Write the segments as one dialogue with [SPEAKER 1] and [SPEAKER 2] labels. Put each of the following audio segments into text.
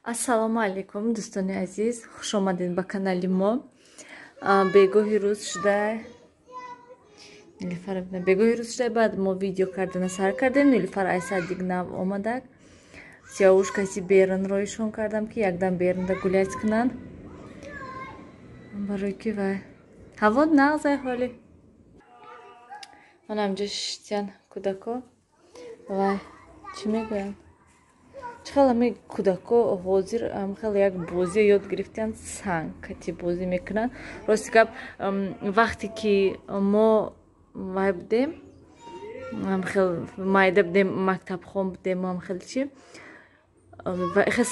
[SPEAKER 1] Ассалому алейкум, дӯстони азиз, хуш омадед ба канали мо. Бегоҳи рӯз шуда баъд мо видео кардана сар кардем. Нилуфар айсадик нав омадак. Сиёвуш каси бернро ишон кардам ки якдам бернда гуляйт кунанд. Барои ки вай ҳаво нағзай ҳоли. Ман ҳамҷо шитян кӯдако вай чӣ мегӯянд? Чхел ҳами кӯдако ҳозир хеле як бозӣ ёд гирифтанд, санг кати бозӣ мекунанд. Рости гап вақте ки мо вай будем хел майда будем, мактабхон будем, ҳам хеле чӣ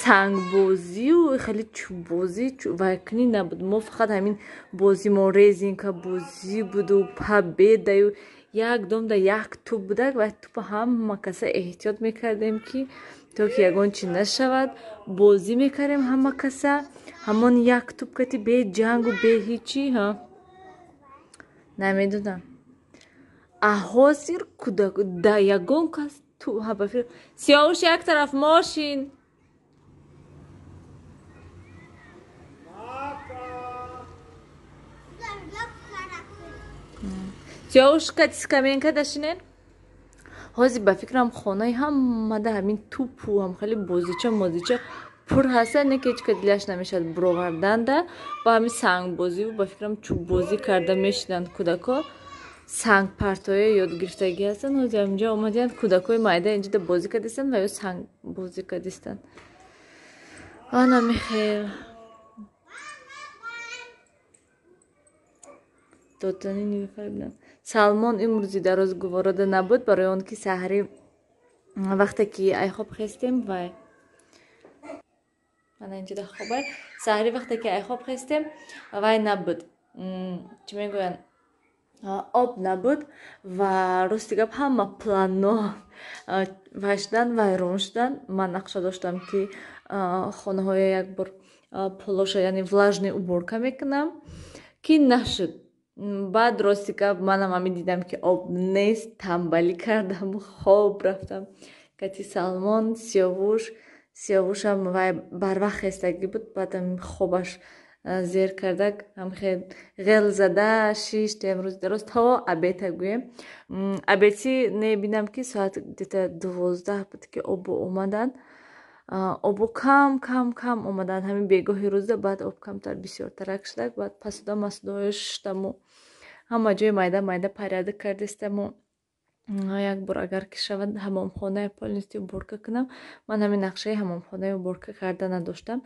[SPEAKER 1] сангбозию хеле чӯббозӣ вай кунӣ набуд. Мо фақат ҳамин бозӣ мо резинка бозӣ буду победаю якдом да як туп будак. Вай тупа ҳама каса эҳтиёт мекардем ки то ки ягон чӣ нашавад. Бозӣ мекардем ҳама каса, ҳамон як туп кати бе ҷангу бе ҳичи намедонам. Ҳозир кӯдак да ягон кас Сиёвуш як тараф мошин. Сиёвуш кати скамейка дашинен. Ҳозир ба фикрам хонаи ҳамада ҳамин тупу ҳам хеле бозича мозича пур ҳаста, не ки ҳеҷ ка дилаш намешад буроварданда. Ба ҳамин сангбозиву ба фикрам чӯббозӣ карда мешиданд кӯдако. Сангпартое ёд гирифтагӣ ҳастанд. Ҳозир ҳаминҷо омадиянд кӯдакои майда инҷода бозӣ кардистанд ва ё сангбозӣ кардистанд. Анамихел додани Нилуфар бинам. Салмон имрӯзи дар розгуворода набуд, барои он ки саҳри вақте ки айхоб хестем вай мана инҷода хобай саҳри вақте ки айхоб хестем вай набуд. Чӣ мегӯянд? Об набуд ва рости гап ҳама планно вай шуданд, вайрон шуданд. Ман нақша доштам ки хонаҳоя якбор плоша яъне влажный уборка мекунам ки нашуд. Баъд рости гап манам ҳамин дидам ки об нест, тамбалӣ кардаму хоб рафтам. Кати Салмон Сиёвушам вай барвақт хестагӣ буд, баъдам хобаш зер кардак ҳамхел ғел зада шишт имрӯз дароз то абета гӯем. Абети небинам ки соат где-то 12 буд ки обу омаданд. Обу кам омаданд ҳамин бегоҳи рӯзда. Баъд об камтар бисёртарак шудак. Баъд пасуда масудаҳоё шуштаму ҳама ҷои майда порядок кардистаму якбор агар ки шавад ҳамомхонаи полностью уборка кунам. Ман ҳамин нақшаи ҳамомхонаи уборка карда надоштам.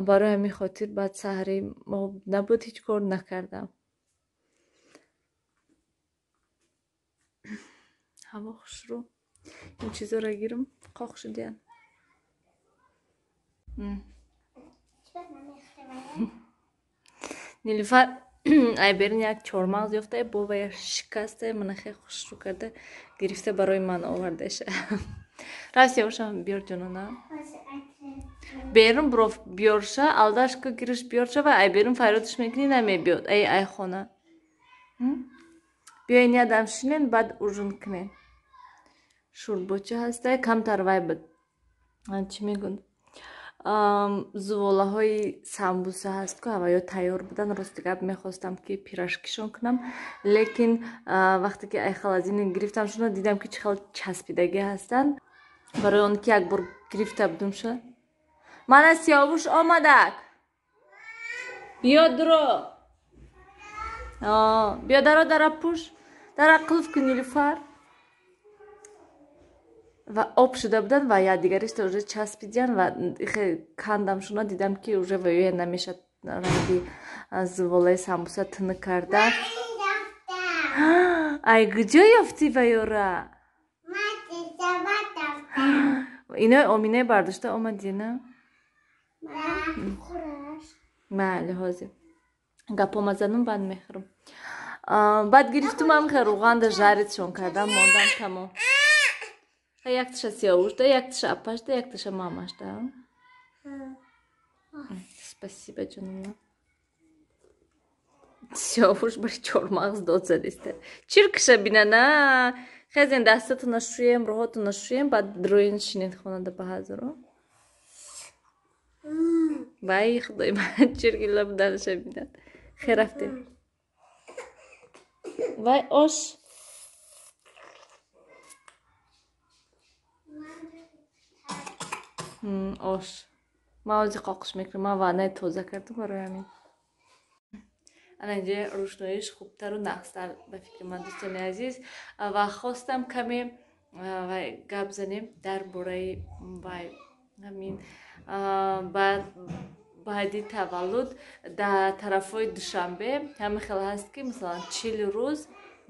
[SPEAKER 1] Барои ҳамин хотир баъд саҳри об набуд, ҳеҷ кор накардам. ҳаво хушрӯ. Ин чизоро гирам қоқ шудиян. Нилуфар айберин як чормағз ёфта бовая шикаста мана хеле хушрӯ карда гирифта барои ман овардаша. Раф Сиёвушам биёр ҷонона. Берун буров биёрша алдашка гириш биёрша ва айберун фарёдаш мекунӣ намебиёд. Ай хона. Биёин ядам шинен баъд ужин кунен. Шӯрбоча ҳаста камтар вай буд. Чӣ мегӯянд? Зуволаҳои самбуса ҳаст ку ҳаваё тайёр буданд. Рости гап мехостам ки пирашкишон кунам, лекин вақте ки айхал аз ин гирифтам шуна дидам ки чӣ хел часпидагӣ ҳастанд. Барои он ки якбор гирифта будум шуд. Мана Сиёвуш омадак. Биё дуро. Биё дара пуш. Дара қулф кун Нилуфар. Ва об шуда буданд ва якдигариста уже часпидиянд ва кандам шуна дидам ки уже ваёя намешад ранги зуволаи самбуса тини карда. Ай куҷо ёфтӣ ваёра? Инои Оминаи бардошта омадӣ на? Бале ҳозир гапо мазанум баъд мехӯрам. Баъд гирифтум ҳамхел руғанда жаритшон кардам мондам тамом. Як тиша Сиёвушда, як тиша апашда, як тиша мамашда. Спасибо ҷонума. Сиёвуш бари чормағз дод задиста. Чиркиша бинана. Хезен дастатуна шӯем, роҳотуна шӯем, баъд роин шинед хонада ба ҳазоро. وای خدای من چرکی لب درش بیدن خیر رفته وای آش آش ما آزی قاقش میکنم ما وانه توزه کردم برای همین الان اینجا روشناییش خوبتر و نقصتر به فکر من دوستان عزیز و خواستم کمی گپ زنیم در باره همین بعدی تولد در طرفای دوشنبه همه خیلی هست که مثلا 40 روز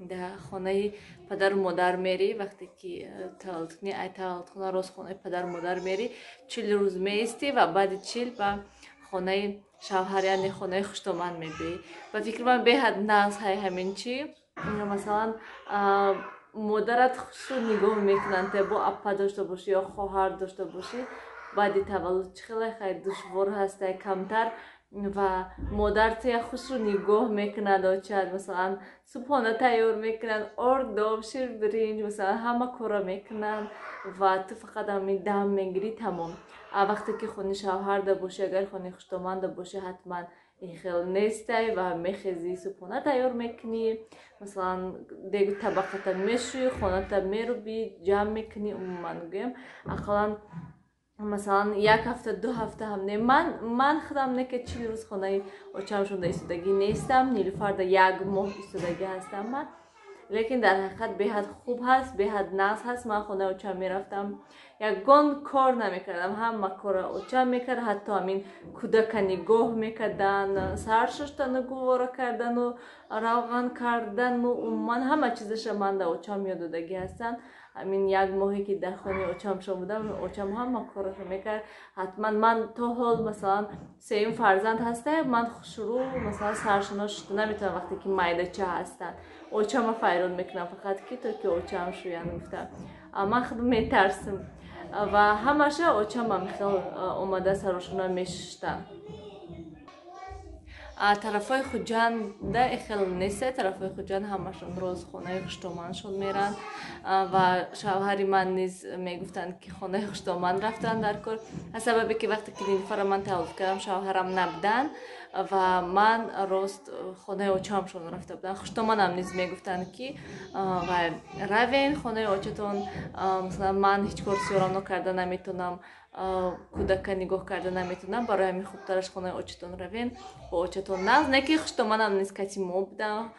[SPEAKER 1] در خانه پدر و مادر میری وقتی که تولد کنی ای تولد خونه روز خانه پدر و مادر میری 40 روز میستی و بعد 40 به خانه شوهر یعنی خانه خشتومند میبی و فکر من به حد ناز های همین چی مثلا مادرت خوش رو نگاه میکنن تا با اپا داشته باشی یا خواهر داشته باشی بعد تولد خیلی دشوار هست کمتر و مادرت خوش رو نگاه میکنند و چند مثلا صبحانه تیار میکنند آرداب شیر برنج مثلا همه کارا میکنند و تو فقط همین دم میگیری تمام وقتی که خونه شوهر ده باشی اگر خونه خشتمند باشه حتما این خیلی نیسته و میخیزی صبحانه تیار میکنی مثلا دیگه طبقه میشوی خونه تا میروی جمع میکنی من گویم اقلا مثلا یک هفته 2 هفته هم نه من خودم نه که 40 روز خانه اوچم شده ایستادگی نیستم نیلوفر ده 1 ماه ایستادگی هستم من لیکن در حقیقت به حد خوب هست به حد ناز هست من خانه اوچم میرفتم یگان کار نمیکردم همه کار اوچم میکرد حتی همین کودک نگاه میکردن سرششتن گوارا کردن و روغن کردن و من همه چیزش من در اوچم یاددگی هستن همین 1 ماهی که در خانه اوچم شده بودم اوچم هم کارش میکرد حتما من تا حال مثلا 3 فرزند هسته من شروع مثلا سرشنا شده نمیتونم وقتی که مایده چه هستن اوچم فیرون میکنم فقط که تو که اوچم شویان گفتم من خود میترسم و همشه اوچم هم خیلی اومده سرشنا میشتن طرفای خوجان ده خیلی نیسته طرفای خوجان همشون روز خونه خشتومندشون میرن و شوهری من نیز میگفتن که خونه خشتومند رفتن در کار از سببی که وقتی که نیلوفر من تولد کردم شوهرم نبودن و من راست خونه اوچمشون رفته بودن خشتومندم نیز میگفتن که و روین خونه اوچتون مثلا من هیچ کار سیارم نکرده نمیتونم کودک نگاه کرده نمیتونم برای همین خوبترش خونه اوچتون روین با اوچتون ناز نه که خشتومندم نیز کسی مو بودم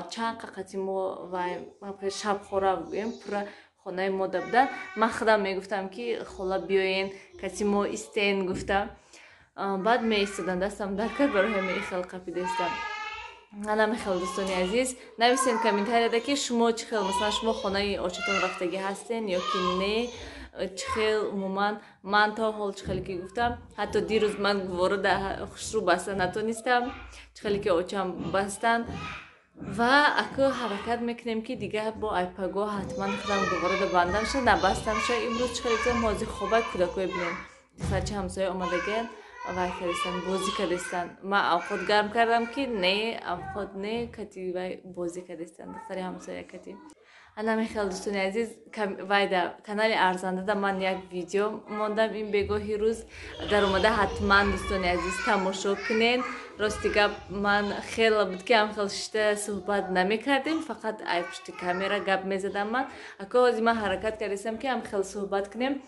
[SPEAKER 1] چند قطعی مو و شب خوره بگویم پر خونه ما بودن من خودم میگفتم که خلا بیاین کسی مو استین گفتم بعد می ایستادن دستم در کرد برای همین خیلی قپیده استم الان خیلی دوستانی عزیز نویسین کامنت ده که شما چه خیلی مثلا شما خونه اوچتون رفتگی هستین یا که نه چخیل عموما من تا حال چخیلی که گفتم حتی دیروز من وارد خسرو بستن نتونستم چخیلی که اوچم بستن و اکو حرکت میکنیم که دیگه با ایپاگو حتما خودم وارد بندم شد نبستم شد امروز چخیلی که موزی خوبه کودکوی بینیم سرچه همسایه آمدگه و کردستن بازی کردستن ما اوقات گرم کردم که نه اوقات نه کتی و بازی کردستن دختری همسایه کتی الان خیلی دوستان عزیز وایده کانال ارزنده ده من یک ویدیو موندم این بگاهی روز در اومده حتما دوستان عزیز تماشا کنین راستی گپ من خیلی بود که هم خیلی شده صحبت نمی کردیم فقط ای پشت کامera گپ می زدم من اکو من حرکت کردم که هم خیلی صحبت کنیم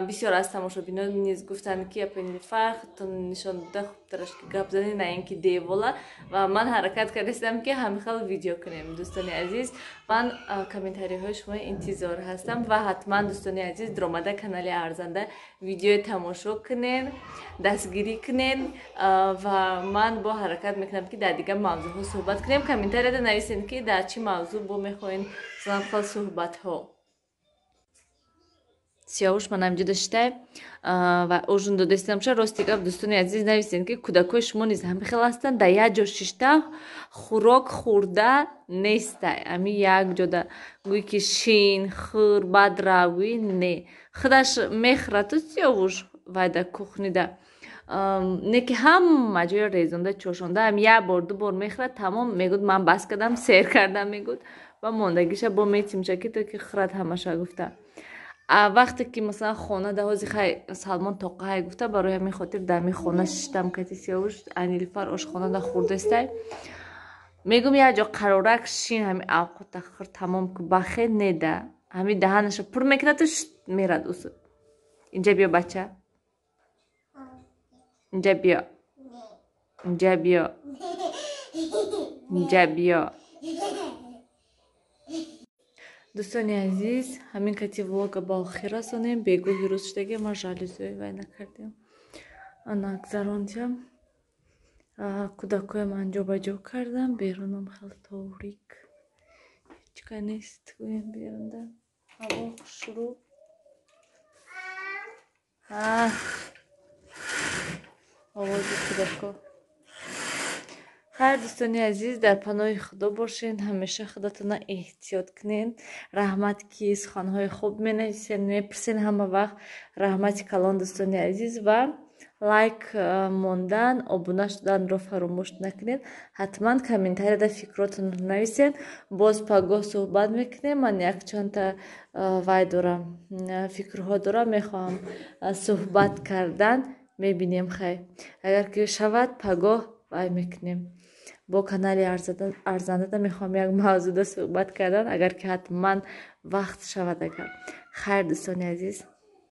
[SPEAKER 1] بسیار از تماشا بینان نیز گفتن که اپنی فرق تون نشان ده خوب ترش که گپ زنی نه اینکه دیواله و من حرکت کردم که هم خیلی ویدیو کنیم دوستان عزیز من کامنتاری های شما انتظار هستم و حتما دوستان عزیز در اومده کانال ارزنده ویدیو تماشا کنین دستگیری کنین و من با حرکت میکنم که در دیگه موضوع ها صحبت کنیم کامنتاری ده نویسین که در چی موضوع با میخواین مثلا صحبت ها سیاوش من همینجا داشته و اوجون دادستم شد راستی گفت دوستان عزیز نویسین که کودکای شما نیز هم خیلی هستن در یک جا ششته خوراک خورده نیسته امی یک جا ده گوی که شین خور بد روی نه خودش میخوره تو سیاوش و در کخنی ده نه که هم مجای ریزنده چوشنده هم یک بار 2 بار میخوره تمام میگود من بس کردم سیر کردم میگود و موندگیش با میتیم چکی تو که خورد همشه گفته вақте ки масалан хона даҳози хай Салмон тоқа ҳай гуфта барои ҳамин хотир дами хона шиштам кати сиёвуш Анилфар ошхона да хурдестай мегум як ҷо қарорак шин ҳами авқот ахир тамом ку бахе неда ҳами даҳанаша пур мекунату мерад усу инҷа биё бача инҷа биё инҷа биё инҷа биё дӯстони азиз ҳамин кати влога ба охир расонем бегоҳи рӯз шудаги ма жалюзиёи вай накардем нагзарондем кӯдакоям анҷобаҷо кардам берунам хеле торик ҳечка нест гӯем берунда ҳаво шурӯъ овози кӯдако хайр дӯстони азиз дар паноҳи худо бошед ҳамеша худатона эҳтиёт кунед раҳмат ки суханҳои хуб менависед мепурсед ҳама вақт раҳмати калон дӯстони азиз ва лайк мондан обуна шуданро фаромӯш накунед ҳатман комментарияда фикротонро нависед боз пагоҳ суҳбат мекунем ман якчанда вай дорам фикрҳо дорам мехоҳам суҳбат кардан мебинем хай агар ки шавад пагоҳ вай мекунем бо канали арзандада мехоҳам як мавзӯъда суҳбат кардан агар ки ҳатман вақт шавад агар хайр дӯстони азиз